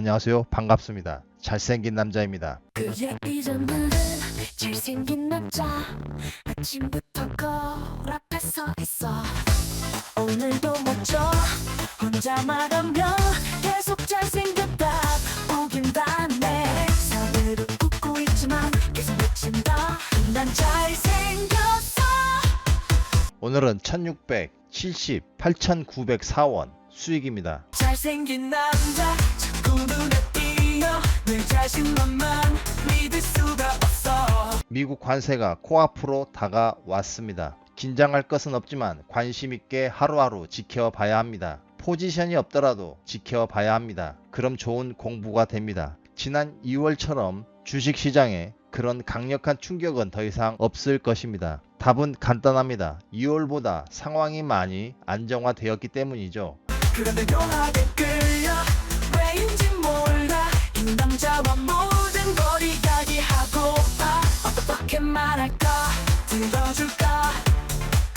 안녕하세요. 반갑습니다. 잘생긴 남자입니다. 그의 이름은 잘생긴 남자. 아침부터 거울 앞에 서 있어. 오늘도 멋져. 혼자 말하면 계속 잘생겼다 보긴 봤네. 사회를 웃고 있지만 계속 미친다. 난 잘생겼어. 오늘은 1670, 8904원 수익입니다. 잘생긴 남자 자꾸 눈에 띄어. 내 자신만만 믿을 수가 없어. 미국 관세가 코앞으로 다가왔습니다. 긴장할 것은 없지만 관심 있게 하루하루 지켜봐야 합니다. 포지션이 없더라도 지켜봐야 합니다. 그럼 좋은 공부가 됩니다. 지난 2월처럼 주식시장에 그런 강력한 충격은 더 이상 없을 것입니다. 답은 간단합니다. 2월보다 상황이 많이 안정화되었기 때문이죠. 그런데 묘하게 끌려. 왜인지 몰라. 이 남자와 모든 걸 이야기하고파. 어떻게 말할까. 들어줄까.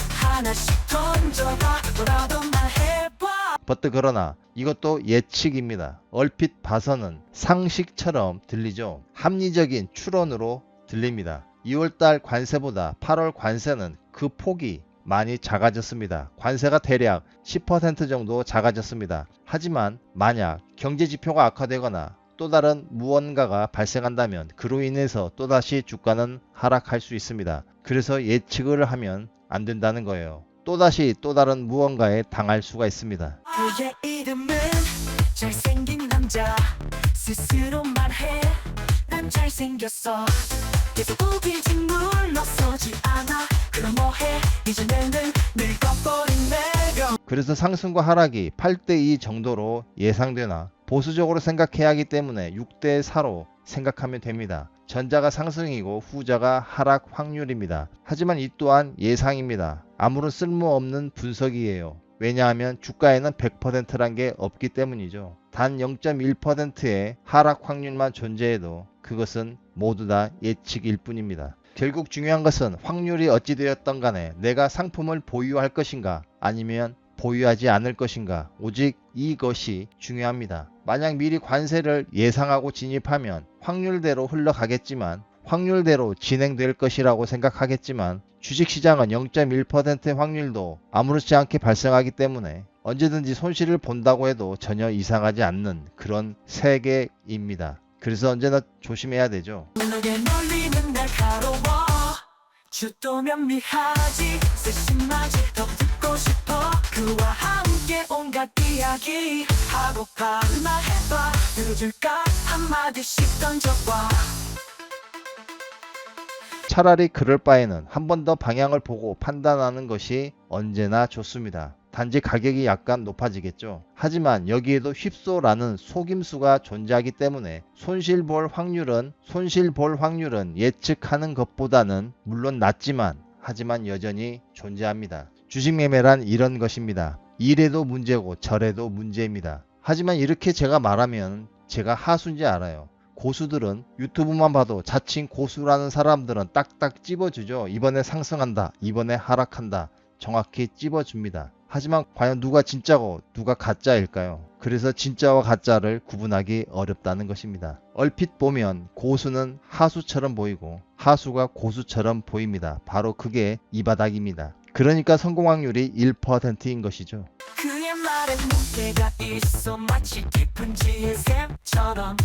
하나씩 던져봐. 뭐라도 말해봐. 버트 그러나 이것도 예측입니다. 얼핏 봐서는 상식처럼 들리죠. 합리적인 추론으로 들립니다. 2월달 관세보다 8월 관세는 그 폭이 많이 작아졌습니다. 관세가 대략 10% 정도 작아졌습니다. 하지만 만약 경제지표가 악화되거나 또 다른 무언가가 발생한다면 그로 인해서 또다시 주가는 하락할 수 있습니다. 그래서 예측을 하면 안 된다는 거예요. 또다시 또 다른 무언가에 당할 수가 있습니다. 그의 이름은 잘생긴 남자. 스스로 말해. 난 잘생겼어. 계속 우기지 물러서지 않아. 그럼 뭐해. 이제는 늙어버린 내가. 그래서 상승과 하락이 8대2 정도로 예상되나 보수적으로 생각해야 하기 때문에 6대4로 생각하면 됩니다. 전자가 상승이고 후자가 하락 확률입니다. 하지만 이 또한 예상입니다. 아무런 쓸모없는 분석이에요. 왜냐하면 주가에는 100%란 게 없기 때문이죠. 단 0.1%의 하락 확률만 존재해도 그것은 모두 다 예측일 뿐입니다. 결국 중요한 것은 확률이 어찌 되었던 간에 내가 상품을 보유할 것인가 아니면 보유하지 않을 것인가, 오직 이것이 중요합니다. 만약 미리 관세를 예상하고 진입하면 확률대로 흘러가겠지만 확률대로 진행될 것이라고 생각하겠지만 주식시장은 0.1%의 확률도 아무렇지 않게 발생하기 때문에 언제든지 손실을 본다고 해도 전혀 이상하지 않는 그런 세계입니다. 그래서 언제나 조심해야 되죠. 너의 놀림은 날카로워. 주도면 미하지. 세심하지. 더 듣고 싶어. 그와 함께 온갖 이야기 하고파. 말해봐. 들어줄까. 한마디씩 던져봐. 차라리 그럴 바에는 한 번 더 방향을 보고 판단하는 것이 언제나 좋습니다. 단지 가격이 약간 높아지겠죠. 하지만 여기에도 휩소라는 속임수가 존재하기 때문에 손실 볼 확률은 예측하는 것보다는 물론 낮지만 하지만 여전히 존재합니다. 주식 매매란 이런 것입니다. 이래도 문제고 저래도 문제입니다. 하지만 이렇게 제가 말하면 제가 하수인지 알아요. 고수들은 유튜브만 봐도 자칭 고수라는 사람들은 딱딱 찝어주죠. 이번에 상승한다, 이번에 하락한다, 정확히 찝어줍니다. 하지만 과연 누가 진짜고 누가 가짜일까요? 그래서 진짜와 가짜를 구분하기 어렵다는 것입니다. 얼핏 보면 고수는 하수처럼 보이고 하수가 고수처럼 보입니다. 바로 그게 이 바닥입니다. 그러니까 성공 확률이 1%인 것이죠. 그의 말에 무게가 있어. 마치 깊은 지의 샘처럼.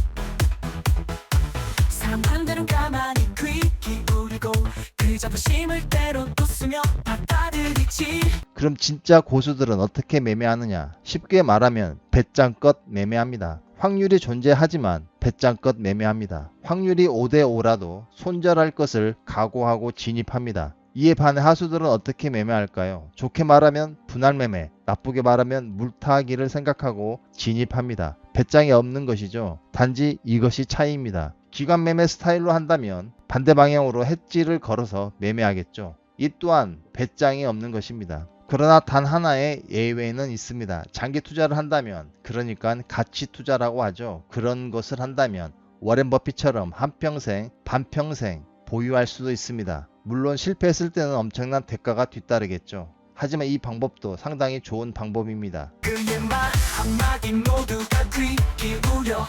사람들은 가만히 귀 기울이고 그 자부심을 때론 웃으며 받아들이지. 그럼 진짜 고수들은 어떻게 매매하느냐? 쉽게 말하면 배짱껏 매매합니다. 확률이 존재하지만 배짱껏 매매합니다. 확률이 5대5라도 손절할 것을 각오하고 진입합니다. 이에 반해 하수들은 어떻게 매매할까요? 좋게 말하면 분할 매매, 나쁘게 말하면 물타기를 생각하고 진입합니다. 배짱이 없는 것이죠. 단지 이것이 차이입니다. 기관 매매 스타일로 한다면 반대 방향으로 hedge를 걸어서 매매하겠죠. 이 또한 배짱이 없는 것입니다. 그러나 단 하나의 예외는 있습니다. 장기 투자를 한다면, 그러니까 가치 투자라고 하죠. 그런 것을 한다면 워렌 버핏처럼 한평생, 반평생 보유할 수도 있습니다. 물론 실패했을 때는 엄청난 대가가 뒤따르겠죠. 하지만 이 방법도 상당히 좋은 방법입니다. 그의 말 한마디 모두가 귀 기울여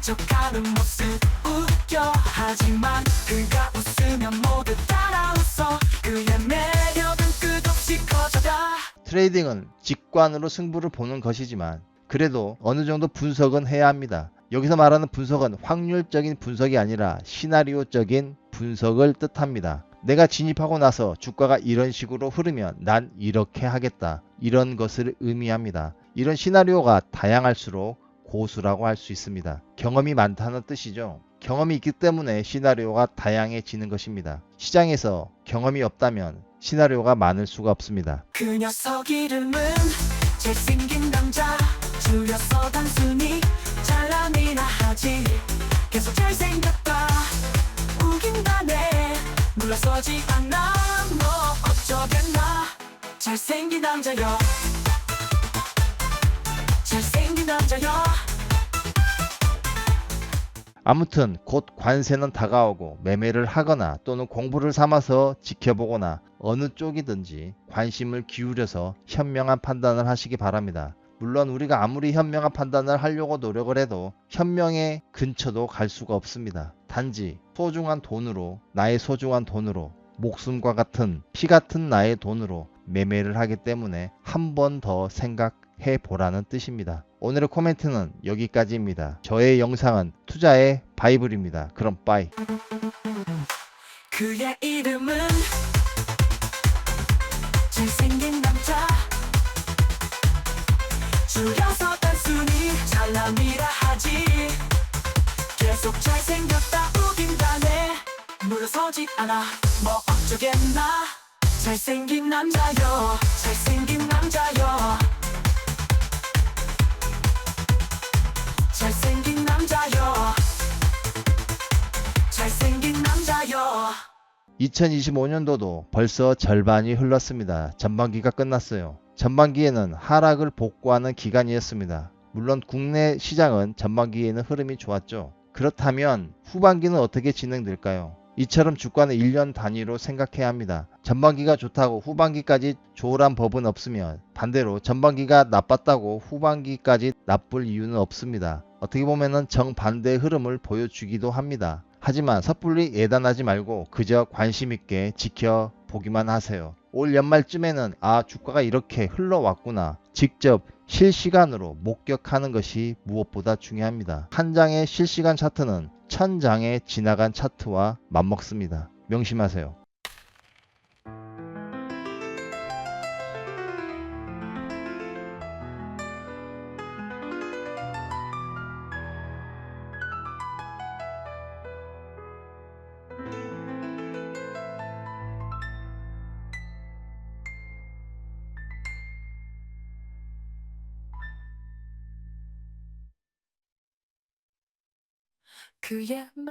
척하는 모습 웃겨. 하지만 그가 웃으면 모두 따라 웃어. 그의 매력은 끝없이 커져가. 트레이딩은 직관으로 승부를 보는 것이지만 그래도 어느 정도 분석은 해야 합니다. 여기서 말하는 분석은 확률적인 분석이 아니라 시나리오적인 분석을 뜻합니다. 내가 진입하고 나서 주가가 이런 식으로 흐르면 난 이렇게 하겠다. 이런 것을 의미합니다. 이런 시나리오가 다양할수록 고수라고 할 수 있습니다. 경험이 많다는 뜻이죠. 경험이 있기 때문에 시나리오가 다양해지는 것입니다. 시장에서 경험이 없다면 시나리오가 많을 수가 없습니다. 그 녀석 이름은 잘생긴 남자. 줄여서 단순히 잘남이나 하지. 계속 잘생겼다 우긴다네. 물러서지 않아 뭐 어쩌겠나. 잘생긴 남자여. 잘생긴 남자여. 아무튼 곧 관세는 다가오고 매매를 하거나 또는 공부를 삼아서 지켜보거나 어느 쪽이든지 관심을 기울여서 현명한 판단을 하시기 바랍니다. 물론 우리가 아무리 현명한 판단을 하려고 노력을 해도 현명의 근처도 갈 수가 없습니다. 단지 소중한 돈으로, 나의 소중한 돈으로, 목숨과 같은 피 같은 나의 돈으로 매매를 하기 때문에 한 번 더 생각해 보라는 뜻입니다. 오늘의 코멘트는 여기까지입니다. 저의 영상은 투자의 바이블입니다. 그럼 빠이. 그의 이름은 잘생긴 남자. 줄여서 단순히 잘남이라 하지. 계속 잘생겼다 우긴다네. 물러서지 않아 뭐 어쩌겠나. 잘생긴 남자여. 잘생긴 남자여. 잘생긴 남자여. 잘생긴 남자여. 2025년도도 벌써 절반이 흘렀습니다. 전반기가 끝났어요. 전반기에는 하락을 복구하는 기간이었습니다. 물론 국내 시장은 전반기에는 흐름이 좋았죠. 그렇다면 후반기는 어떻게 진행될까요? 이처럼 주가는 1년 단위로 생각해야 합니다. 전반기가 좋다고 후반기까지 좋으란 법은 없으면 반대로 전반기가 나빴다고 후반기까지 나쁠 이유는 없습니다. 어떻게 보면 정반대의 흐름을 보여주기도 합니다. 하지만 섣불리 예단하지 말고 그저 관심 있게 지켜보기만 하세요. 올 연말쯤에는 주가가 이렇게 흘러왔구나. 직접 실시간으로 목격하는 것이 무엇보다 중요합니다. 한 장의 실시간 차트는 1000장의 지나간 차트와 맞먹습니다. 명심하세요. 그의